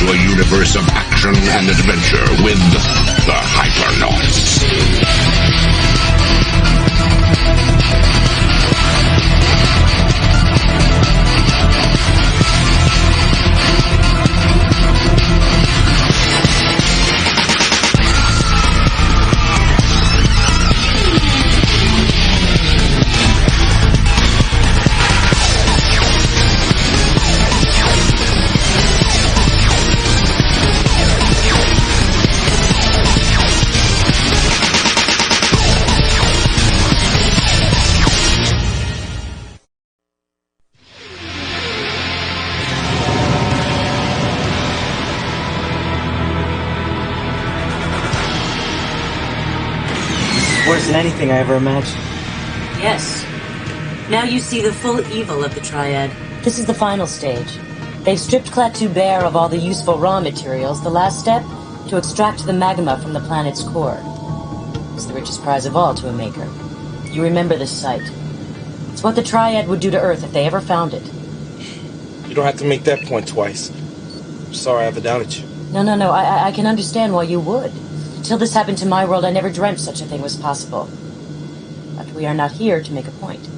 into a universe of action and adventure with the Hypernauts. Worse than anything I ever imagined. Yes. Now you see the full evil of the Triad. This is the final stage. They've stripped Klaatu bare of all the useful raw materials. The last step, to extract the magma from the planet's core. It's the richest prize of all to a maker. You remember this site. It's what the Triad would do to Earth if they ever found it. You don't have to make that point twice. I'm sorry I ever doubted you. No. I can understand why you would. Till this happened to my world, I never dreamt such a thing was possible. But we are not here to make a point.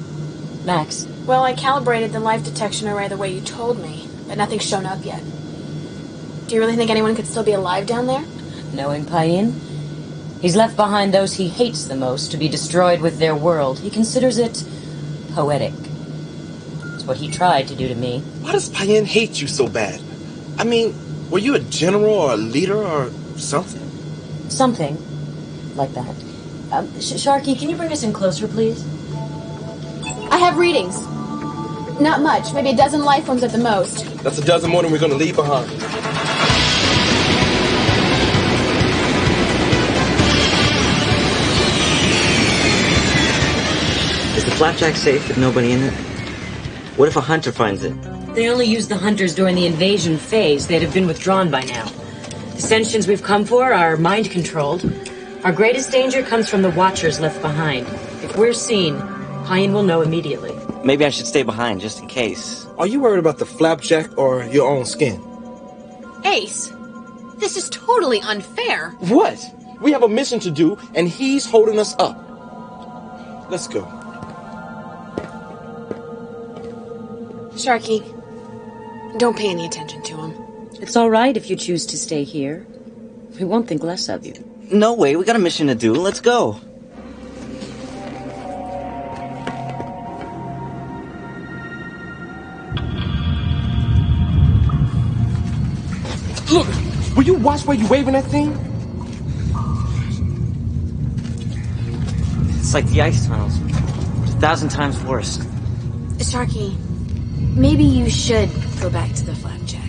Max? Well, I calibrated the life detection array the way you told me, but nothing's shown up yet. Do you really think anyone could still be alive down there? Knowing Payin? He's left behind those he hates the most to be destroyed with their world. He considers it poetic. It's what he tried to do to me. Why does Payin hate you so bad? I mean, were you a general or a leader or something? Something like that. Sharkey, can you bring us in closer, please? I have readings. Not much, maybe a dozen life forms at the most. That's a dozen more than we're gonna leave behind. Is the flapjack safe with nobody in it? What if a hunter finds it? They only used the hunters during the invasion phase. They'd have been withdrawn by now. The sentients we've come for are mind-controlled. Our greatest danger comes from the Watchers left behind. If we're seen, Payin will know immediately. Maybe I should stay behind, just in case. Are you worried about the flapjack or your own skin? Ace, this is totally unfair. What? We have a mission to do, and he's holding us up. Let's go. Sharkey, don't pay any attention to him. It's all right if you choose to stay here. We won't think less of you. No way, we got a mission to do. Let's go. Look! Will you watch where you waving that thing? It's like the ice tunnels, but 1,000 times worse. Sharkey, maybe you should go back to the flapjack.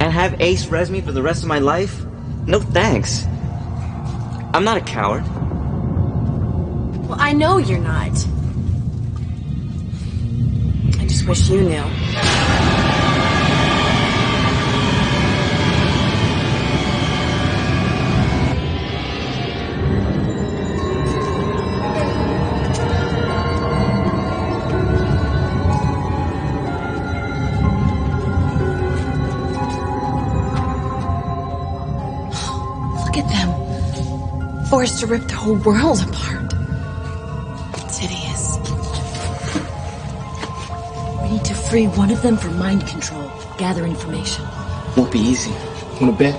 And have Ace res me for the rest of my life? No thanks. I'm not a coward. Well, I know you're not. I just wish you knew. Forced to rip the whole world apart. It's hideous. We need to free one of them from mind control. Gather information. Won't be easy. Wanna bet?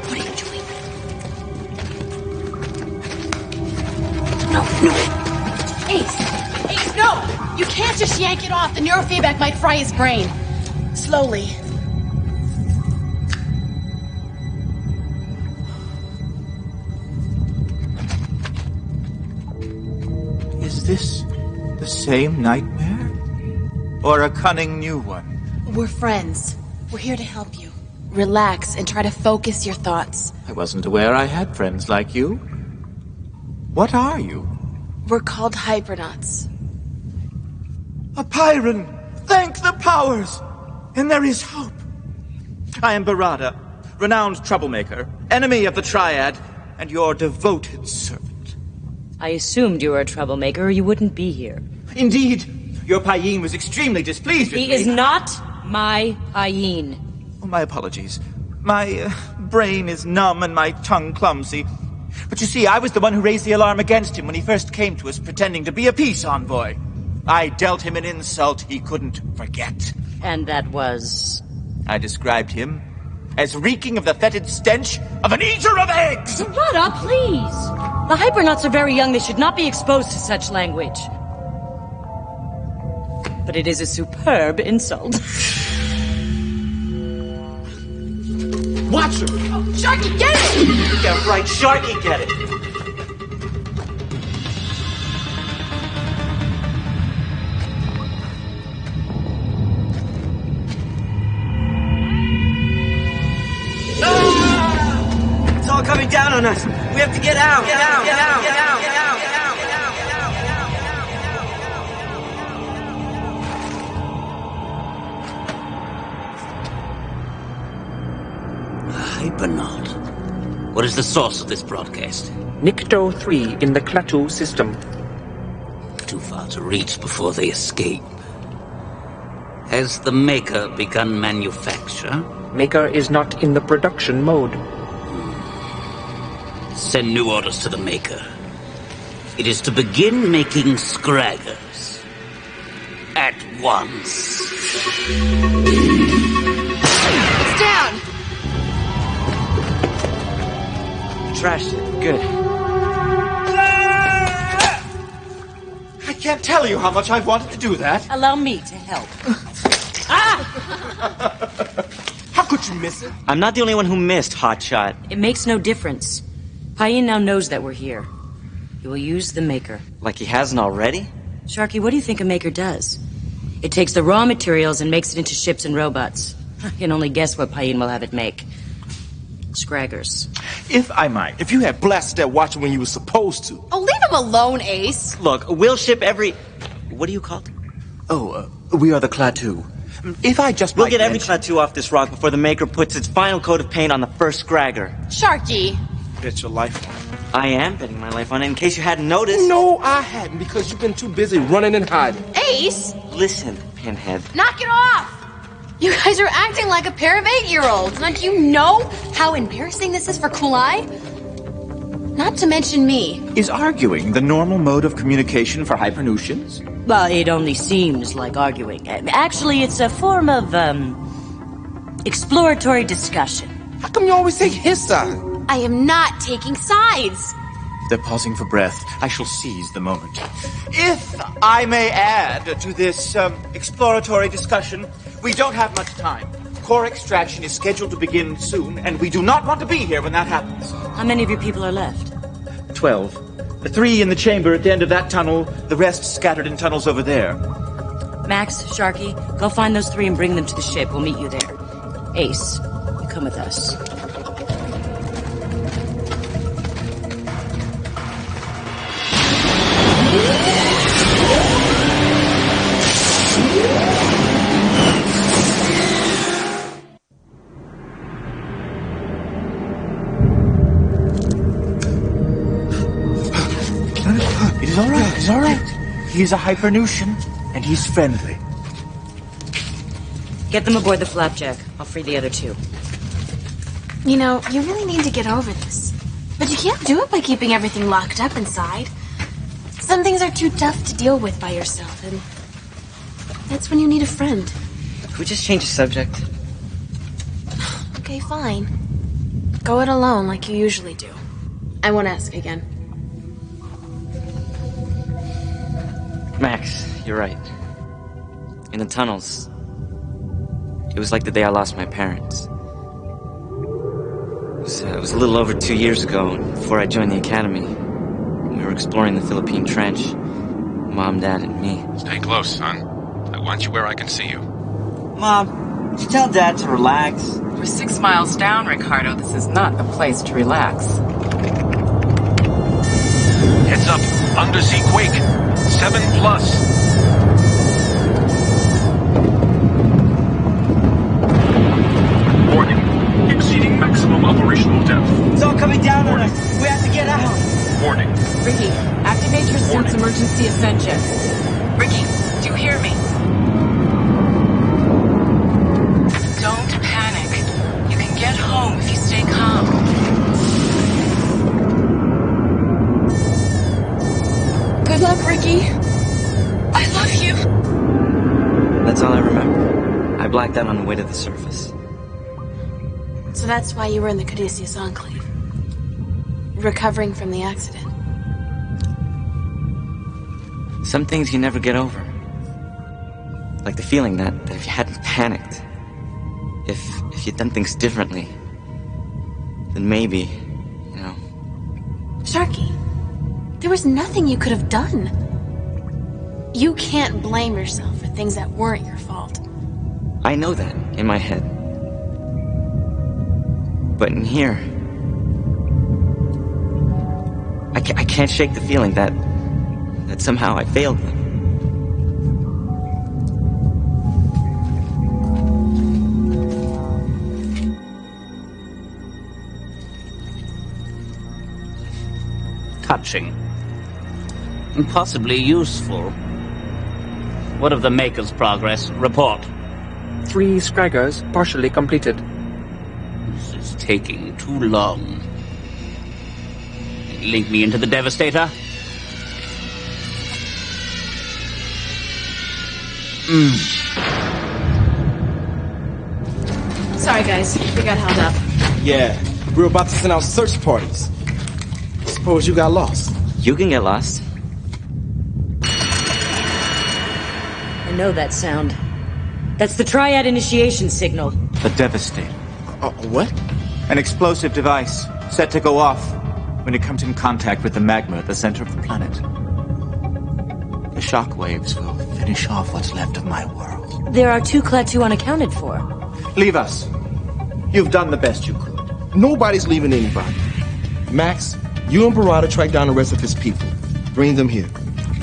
What are you doing? No. Ace, no! You can't just yank it off. The neurofeedback might fry his brain. Slowly. Is this the same nightmare? Or a cunning new one? We're friends. We're here to help you. Relax and try to focus your thoughts. I wasn't aware I had friends like you. What are you? We're called Hypernauts. A Pyron! Thank the powers! And there is hope. I am Barada, renowned troublemaker, enemy of the Triad, and your devoted servant. I assumed you were a troublemaker or you wouldn't be here. Indeed, Your Payin was extremely displeased with me. He is not my Payin. Oh, my apologies. My brain is numb and my tongue clumsy. But you see, I was the one who raised the alarm against him when he first came to us pretending to be a peace envoy. I dealt him an insult he couldn't forget. And that was? I described him as reeking of the fetid stench of an eater of eggs! Barada, please! The Hypernauts are very young. They should not be exposed to such language. But it is a superb insult. Watch her! Oh, Sharkey, get it! Yeah, right, Sharkey, get it. It's all coming down on us. We have to get out. Get out. Get out. Get out. Get out. Get out. Hypernaut. What is the source of this broadcast? Nikto 3 in the Klaatu system. Too far to reach before they escape. Has the Maker begun manufacture? Maker is not in the production mode. Send new orders to the Maker. It is to begin making Scraggers. At once. It's down! Trashed it. Good. I can't tell you how much I've wanted to do that. Allow me to help. How could you miss it? I'm not the only one who missed, Hotshot. It makes no difference. Payin now knows that we're here. He will use the Maker. Like he hasn't already? Sharkey, what do you think a Maker does? It takes the raw materials and makes it into ships and robots. I can only guess what Payin will have it make. Scraggers. If I might, if you had blasted that watcher when you were supposed to. Oh, leave him alone, Ace. Look, we'll ship every... What are you called? Oh, we are the Klaatu. If I just We'll might get every mention- Klaatu off this rock before the Maker puts its final coat of paint on the first Scragger. Sharkey. Bet your life on it. I am betting my life on it, in case you hadn't noticed. No, I hadn't, because you've been too busy running and hiding. Ace, Listen, Pinhead. knock it off! You guys are acting like a pair of 8-year-olds. Now, do you know how embarrassing this is for Kulai? Not to mention me. Is arguing the normal mode of communication for Hypernautions? Well, it only seems like arguing. Actually, it's a form of, exploratory discussion. How come you always take his side? I am not taking sides. They're pausing for breath. I shall seize the moment. If I may add to this exploratory discussion, we don't have much time. Core extraction is scheduled to begin soon, and we do not want to be here when that happens. How many of your people are left? 12. The 3 in the chamber at the end of that tunnel, the rest scattered in tunnels over there. Max, Sharkey, go find those 3 and bring them to the ship. We'll meet you there. Ace, you come with us. It is all right. It's all right. He's a Hypernaution, and he's friendly. Get them aboard the Flapjack. I'll free the other 2. You know, you really need to get over this. But you can't do it by keeping everything locked up inside. Some things are too tough to deal with by yourself, and that's when you need a friend. Could we just change the subject? Okay, fine. Go it alone like you usually do. I won't ask again. Max, you're right. In the tunnels, it was like the day I lost my parents. It was a little over 2 years ago, before I joined the academy. We were exploring the Philippine Trench. Mom, Dad, and me. Stay close, son. I want you where I can see you. Mom, did you tell Dad to relax? We're 6 miles down, Ricardo. This is not the place to relax. Heads up. Undersea quake. 7+. Warning. Exceeding maximum operational depth. It's all coming down on us. We have to get out. Warning. Ricky, activate your suit's emergency ascension. Ricky, do you hear me? all I remember. I blacked out on the way to the surface. So that's why you were in the Caduceus Enclave. Recovering from the accident. Some things you never get over. Like the feeling that if you hadn't panicked, if you'd done things differently, then maybe, you know. Sharkey, there was nothing you could have done. You can't blame yourself for things that weren't your fault. I know that in my head. But in here, I can't shake the feeling that somehow I failed them. Touching. And possibly useful. What of the Maker's progress? Report. 3 Scraggers partially completed. This is taking too long. Link me into the Devastator. Sorry, guys. We got held up. Yeah, we were about to send out search parties. Suppose you got lost. You can get lost. I know that sound. That's the Triad initiation signal. The Devastator. What? An explosive device set to go off when it comes in contact with the magma at the center of the planet. The shock waves will finish off what's left of my world. There are 2 Klaatu unaccounted for. Leave us. You've done the best you could. Nobody's leaving anybody. Max, you and Barada track down the rest of his people. Bring them here.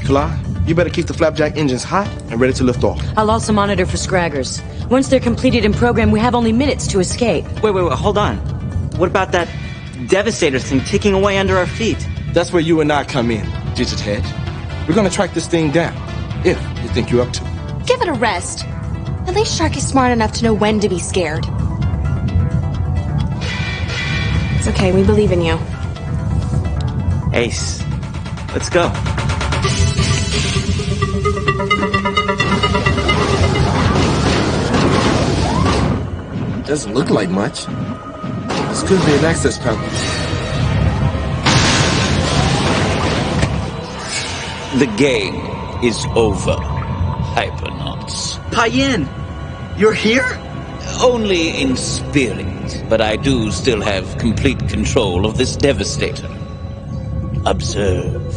Kulai, you better keep the flapjack engines hot and ready to lift off. I'll also monitor for Scraggers. Once they're completed in program, we have only minutes to escape. Wait, hold on. What about that Devastator thing ticking away under our feet? That's where you and I come in, Digit Head. We're gonna track this thing down, if you think you're up to it. Give it a rest. At least Sharky's smart enough to know when to be scared. It's okay, we believe in you. Ace, let's go. Doesn't look like much. This could be an access panel. The game is over, Hypernauts. Payin, you're here? Only in spirit, but I do still have complete control of this Devastator. Observe.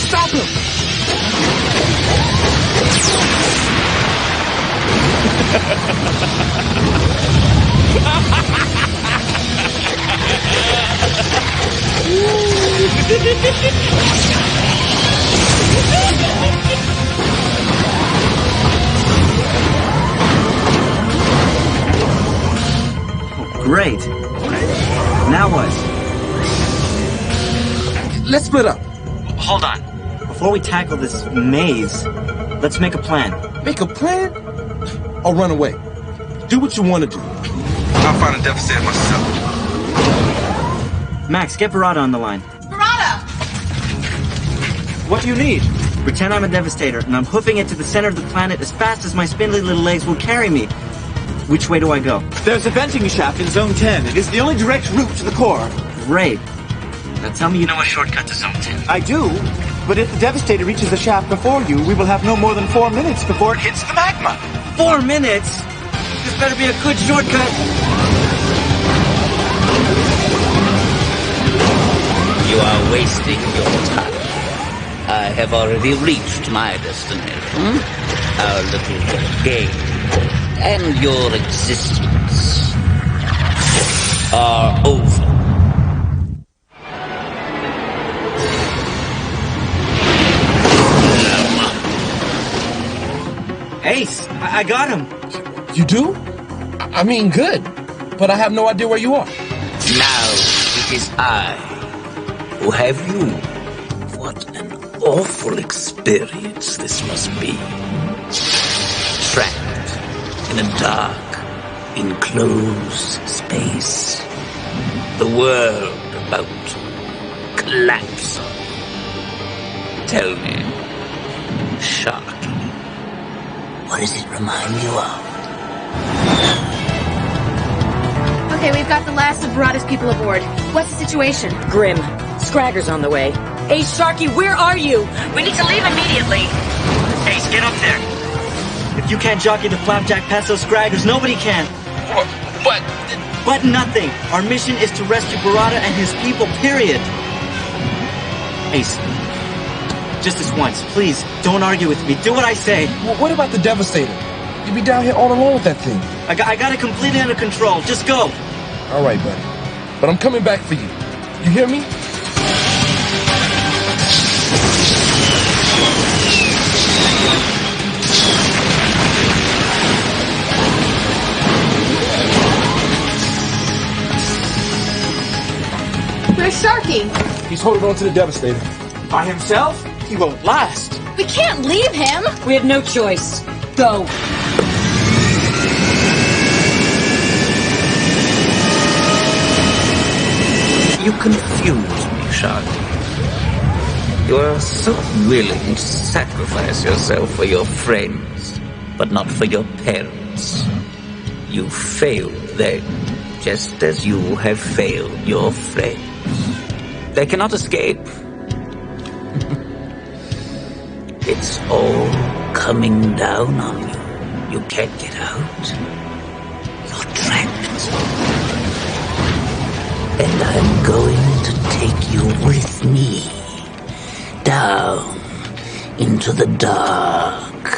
Stop him! Great. Now what? Let's split up. Hold on. Before we tackle this maze, let's make a plan. Make a plan? Or run away? Do what you want to do. I'll find a Devastator myself. Max, get Barada on the line. Barada! What do you need? Pretend I'm a Devastator, and I'm hoofing it to the center of the planet as fast as my spindly little legs will carry me. Which way do I go? There's a venting shaft in Zone 10. It is the only direct route to the core. Great. Now tell me you know a shortcut to Zone 10. I do, but if the Devastator reaches the shaft before you, we will have no more than 4 minutes before it hits the magma. 4 minutes? This better be a good shortcut. You are wasting your time. I have already reached my destination. Our little game and your existence are over. Ace, I got him. You do? I mean, good. But I have no idea where you are. Now it is I who have you. What an awful experience this must be. Trapped in a dark, enclosed space. The world about to collapse. Tell me, Sharkey, what does it remind you of? Okay, we've got the last of Barada's people aboard. What's the situation? Grim. Scragger's on the way. Ace, Sharkey, where are you? We need to leave immediately. Ace, get up there. If you can't jockey the flapjack past those scraggers, nobody can. But nothing. Our mission is to rescue Barada and his people, period. Ace, just this once, please, don't argue with me. Do what I say. Well, what about the Devastator? You'd be down here all alone with that thing. I got it completely under control. Just go. All right, buddy. But I'm coming back for you. You hear me? Where's Sharkey? He's holding on to the Devastator. By himself? He won't last. We can't leave him! We have no choice. Go. You confuse me, Sharkey. You are so willing to sacrifice yourself for your friends, but not for your parents. You failed them, just as you have failed your friends. They cannot escape. It's all coming down on you. You can't get out. You're trapped. And I'm going to take you with me. Down into the dark.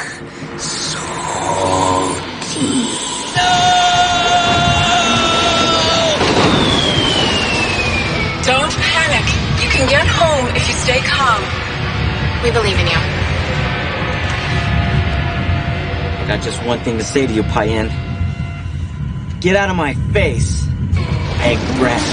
Salty. Don't panic. You can get home if you stay calm. We believe in you. I got just one thing to say to you, Payan. Get out of my face, egg breath.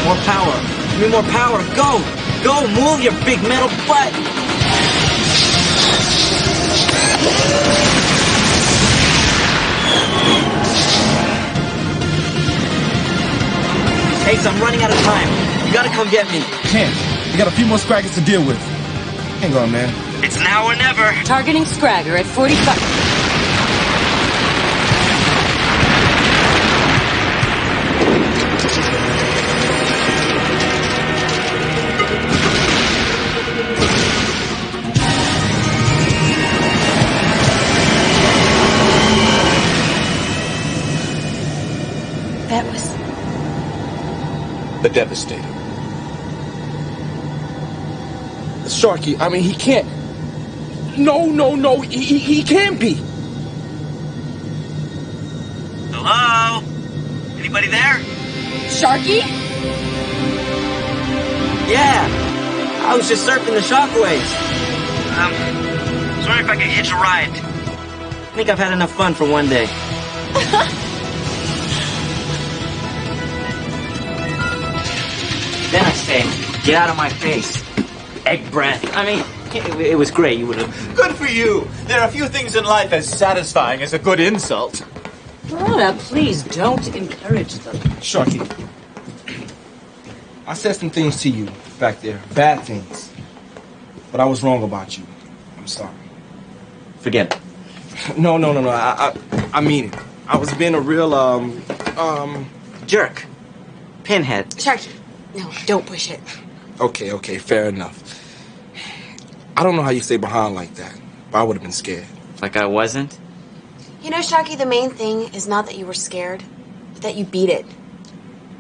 More power. Give me more power. Go! Go! Move your big metal butt! Ace, I'm running out of time. You gotta come get me. Can't. You got a few more scraggers to deal with. Hang on, man. It's now or never. Targeting Scragger at 45. That was... The Devastator. Sharkey, I mean, he can't. No, he can't be. Hello? Anybody there? Sharkey? Yeah. I was just surfing the shockwaves. Sorry if I could hitch a ride. I think I've had enough fun for one day. Then I say, get out of my face. Egg breath. I mean, it was great. You would have... Good for you. There are few things in life as satisfying as a good insult. Barada, please don't encourage them. Sharkey, I said some things to you back there. Bad things. But I was wrong about you. I'm sorry. Forget it. No. I mean it. I was being a real, jerk. Pinhead. Sharkey. No, don't push it. Okay, fair enough. I don't know how you stay behind like that, but I would have been scared. Like I wasn't? You know, Sharkey, the main thing is not that you were scared, but that you beat it.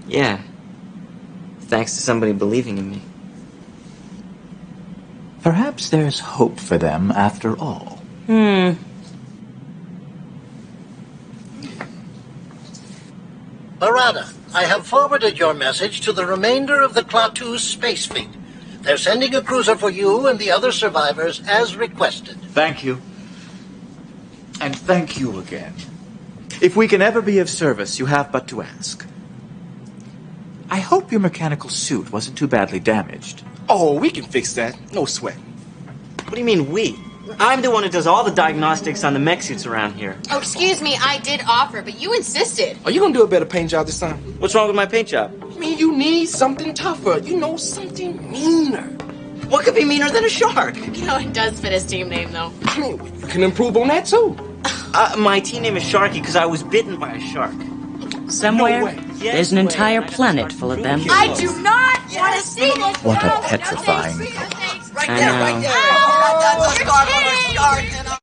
Yeah. Thanks to somebody believing in me. Perhaps there's hope for them after all. Barada, I have forwarded your message to the remainder of the Klaatu's space fleet. They're sending a cruiser for you and the other survivors as requested. Thank you. And thank you again. If we can ever be of service, you have but to ask. I hope your mechanical suit wasn't too badly damaged. Oh, we can fix that. No sweat. What do you mean, we? I'm the one who does all the diagnostics on the mech suits around here. Oh, excuse me, I did offer, but you insisted. Are you gonna do a better paint job this time? What's wrong with my paint job? I mean, you need something tougher. You know, something meaner. What could be meaner than a shark? You know, it does fit his team name, though. I mean, you can improve on that, too. My team name is Sharkey because I was bitten by a shark. Somewhere, No way. there's an entire planet full of them. I do not want to see this. What a petrifying I know. Oh, you're kidding.